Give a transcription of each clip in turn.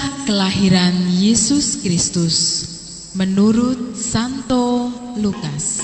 Kisah kelahiran Yesus Kristus menurut Santo Lukas.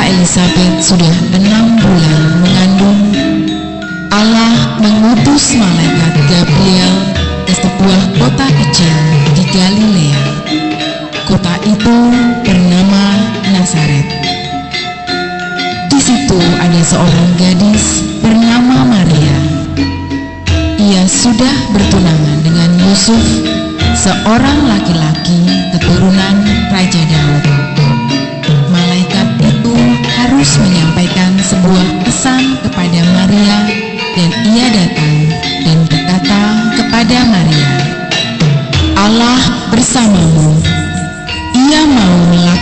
Elisabet sudah 6 bulan mengandung, Allah mengutus malaikat Gabriel ke sebuah kota kecil di Galilea. Kota itu bernama Nazaret. Di situ ada seorang gadis bernama Maria. Ia sudah bertunangan dengan Yusuf, seorang laki-laki keturunan Raja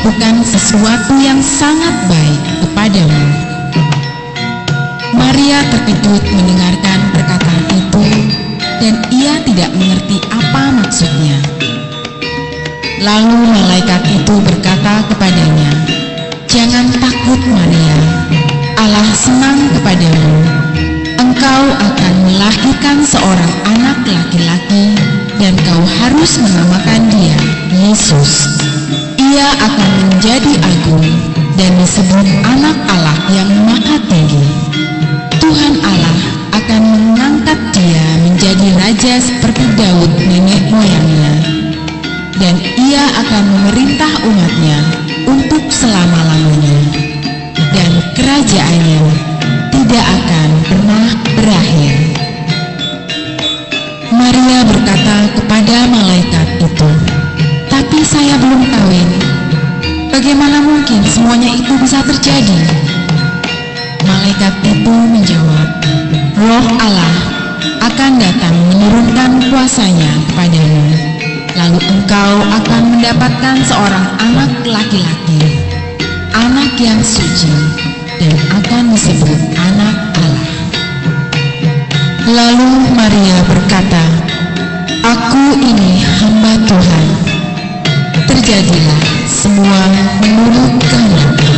melakukan sesuatu yang sangat baik kepadamu." Maria terkejut mendengarkan perkataan itu, dan ia tidak mengerti apa maksudnya. Lalu malaikat itu berkata kepadanya, "Jangan takut Maria, Allah senang kepadamu. Engkau akan melahirkan seorang anak laki-laki, dan kau harus menamakan dia Yesus. Ia akan menjadi agung dan disebut Anak Allah yang Maha Tinggi. Tuhan Allah akan mengangkat dia menjadi raja seperti Daud nenek moyangnya, dan ia akan memerintah umatnya untuk selama-lamanya, dan kerajaannya tidak akan pernah berakhir." Maria berkata kepada malaikat itu, "Tapi saya belum kawin. Bagaimana mungkin semuanya itu bisa terjadi?" Malaikat itu menjawab, "Roh Allah akan datang menurunkan kuasanya kepadamu. Lalu engkau akan mendapatkan seorang anak laki-laki, anak yang suci, dan akan disebut Anak Allah." Lalu Maria berkata, "Aku ini hamba Tuhan. Terjadilah semua menurut kehendak-Mu."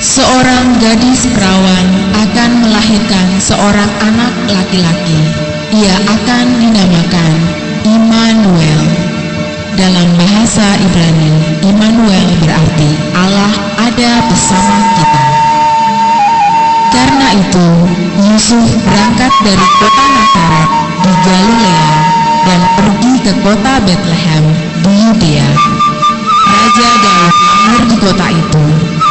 Seorang gadis perawan akan melahirkan seorang anak laki-laki. Ia akan dinamakan Immanuel. Dalam bahasa Ibrani, Immanuel berarti Allah ada bersama kita. Karena itu, Yusuf berangkat dari kota Nazaret di Galilea dan pergi ke kota Bethlehem di Yudea. Raja Daud lahir di kota itu,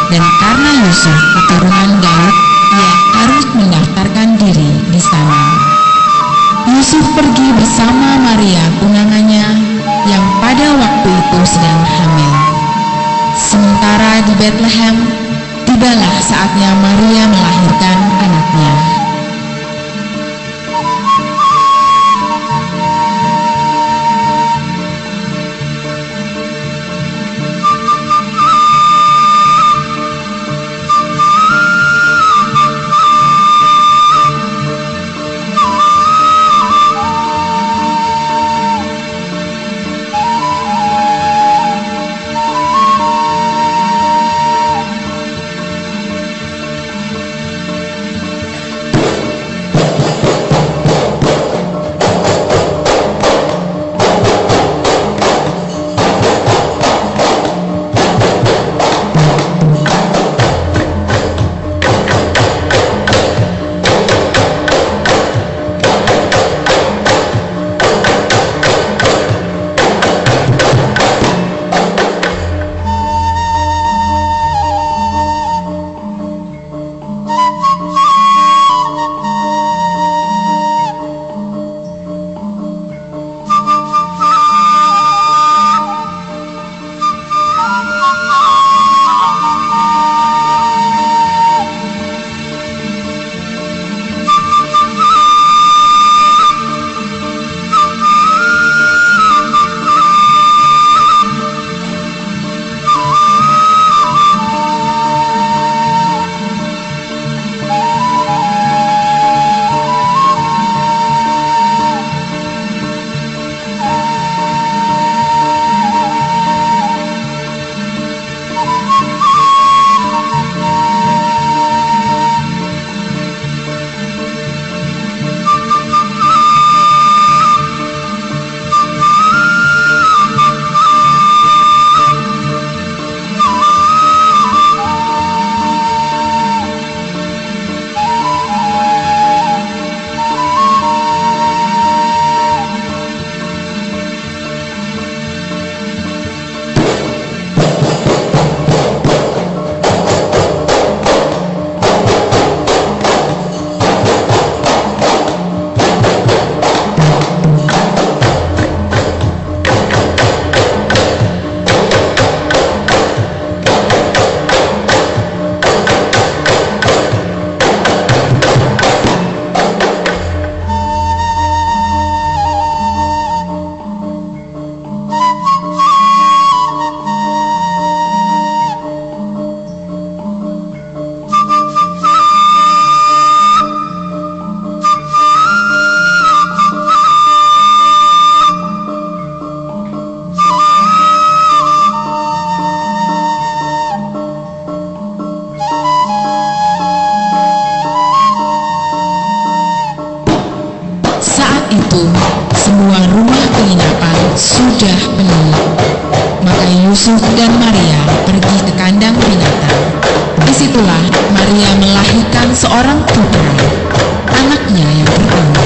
dan karena Yusuf keturunan Daud, ia harus mendaftarkan diri di sana. Yusuf pergi bersama Maria tunangannya yang pada waktu itu sedang hamil. Sementara di Bethlehem, tibalah saatnya Maria melahirkan anaknya. sudah penuh. Maka Yusuf dan Maria pergi ke kandang binatang. Disitulah Maria melahirkan seorang putra, anaknya yang pertama.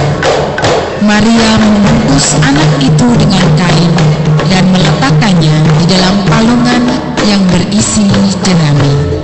Maria membungkus anak itu dengan kain dan meletakkannya di dalam palungan yang berisi jerami.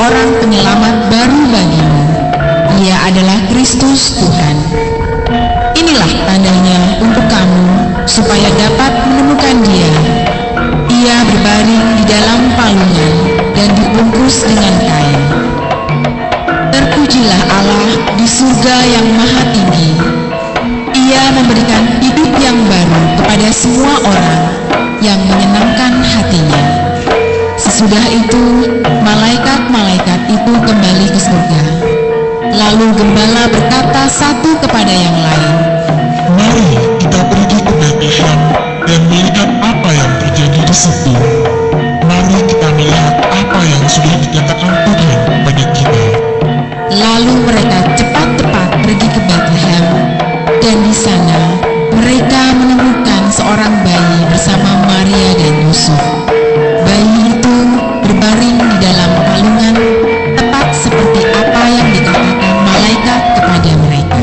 seorang penyelamat baru bagimu. Ia adalah Kristus Tuhan. Inilah tandanya untuk kamu, supaya dapat menemukan Dia. Ia berbaring di dalam palungan dan dibungkus dengan kain. Terpujilah Allah di surga yang maha tinggi. Ia memberikan hidup yang baru kepada semua orang yang menyenangkan hatinya. Sesudah itu, malaikat-malaikat itu kembali ke surga. Lalu gembala berkata satu kepada yang lain, "Mari kita pergi ke Bethlehem dan melihat apa yang terjadi di situ. Mari kita melihat apa yang sudah dikatakan Tuhan kepada kita." Lalu mereka cepat-cepat pergi ke Bethlehem, dan di sana mereka menemukan seorang bayi bersama Maria dan Yusuf. Bayi itu berbaring di dalam palungan, tepat seperti apa yang dikatakan malaikat kepada mereka.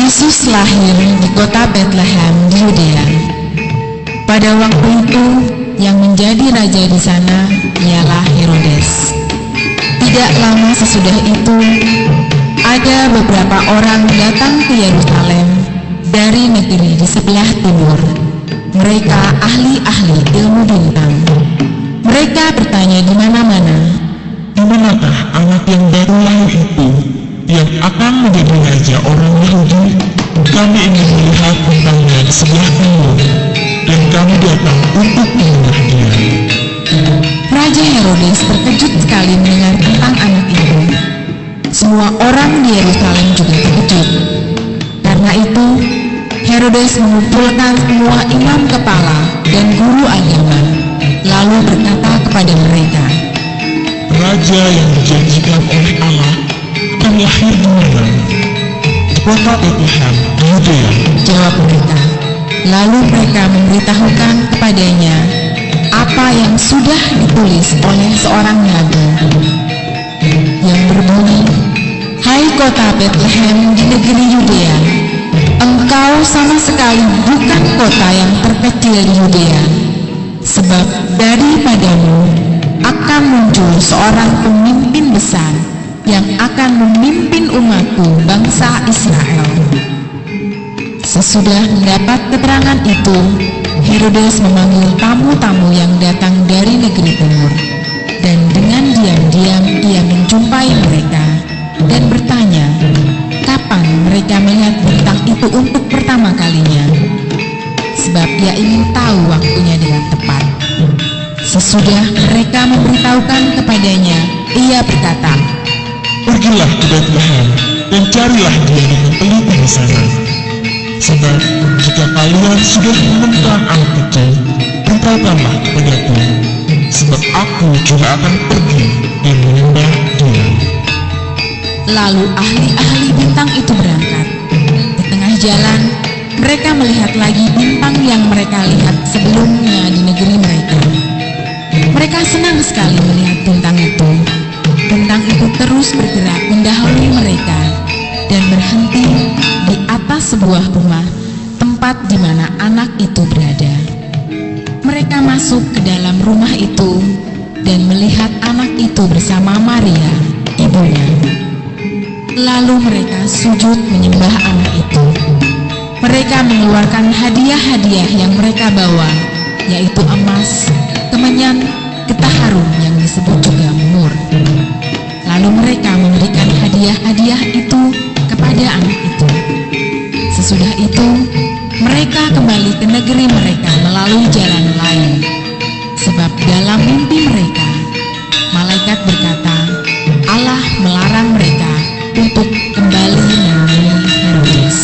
Yesus lahir di kota Bethlehem di Yudea. Pada waktu itu, yang menjadi raja di sana ialah Herodes. Tidak lama sesudah itu, ada beberapa orang datang ke Yerusalem dari negeri di sebelah timur. Mereka ahli-ahli ilmu bintang. Mereka bertanya di mana-mana, "Di manakah anak yang baru lahir itu, yang akan menjadi raja orang Yahudi? Kami ingin melihat bintangnya di sebelah timur, dan kami datang untuk melihat Dia." Raja Herodes terkejut sekali mendengar tentang anak itu. Semua orang di Yerusalem juga terkejut. Karena itu, Herodes mengumpulkan semua imam kepala dan guru agama, lalu berkata kepada mereka, "Raja yang dijanjikan oleh Allah akan lahir di mana? Di kota Bethlehem di Yudea." Jawab mereka. Lalu mereka memberitahukan kepadanya apa yang sudah ditulis oleh seorang nabi yang berbunyi, "Hai kota Bethlehem di negeri Yudea, engkau sama sekali bukan kota yang terkecil di Yudea, sebab daripadamu akan muncul seorang pemimpin besar yang akan memimpin umatku bangsa Israel." Sesudah mendapat keterangan itu, Herodes memanggil tamu-tamu yang datang dari negeri timur, dan dengan diam-diam ia menjumpai mereka dan bertanya kapan mereka melihat bintang itu untuk pertama kalinya, sebab ia ingin tahu waktunya dengan tepat. Sesudah mereka memberitahukan kepadanya, ia berkata, "Pergilah ke Betlehem dan carilah dia dengan teliti di sana. Sebab jika kalian sudah menemukan anak itu, beritahukanlah kepadaku, sebab aku juga akan pergi dan menyembah dia." Lalu ahli-ahli bintang itu berangkat. Di tengah jalan, mereka melihat lagi bintang yang mereka lihat sebelumnya di negeri mereka. Mereka senang sekali melihat bintang itu. Bintang itu terus bergerak mendahului mereka dan berhenti di atas sebuah rumah, tempat di mana anak itu berada. Mereka masuk ke dalam rumah itu dan melihat anak itu bersama Maria, ibunya. Lalu mereka sujud menyembah anak itu. Mereka mengeluarkan hadiah-hadiah yang mereka bawa, yaitu emas, kemenyan, getah harum yang disebut juga mur. Lalu mereka memberikan hadiah-hadiah itu kepada anak itu. Sesudah itu, mereka kembali ke negeri mereka melalui jalan lain. Sebab dalam mimpi mereka, malaikat berkata, Allah melarang mereka untuk kembali menemui Herodes.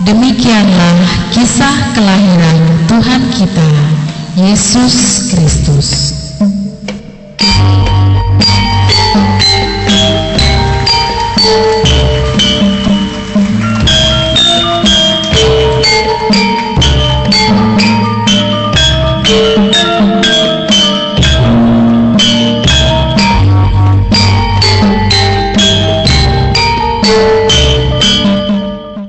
Demikianlah kisah kelahiran Tuhan kita, Yesus Kristus.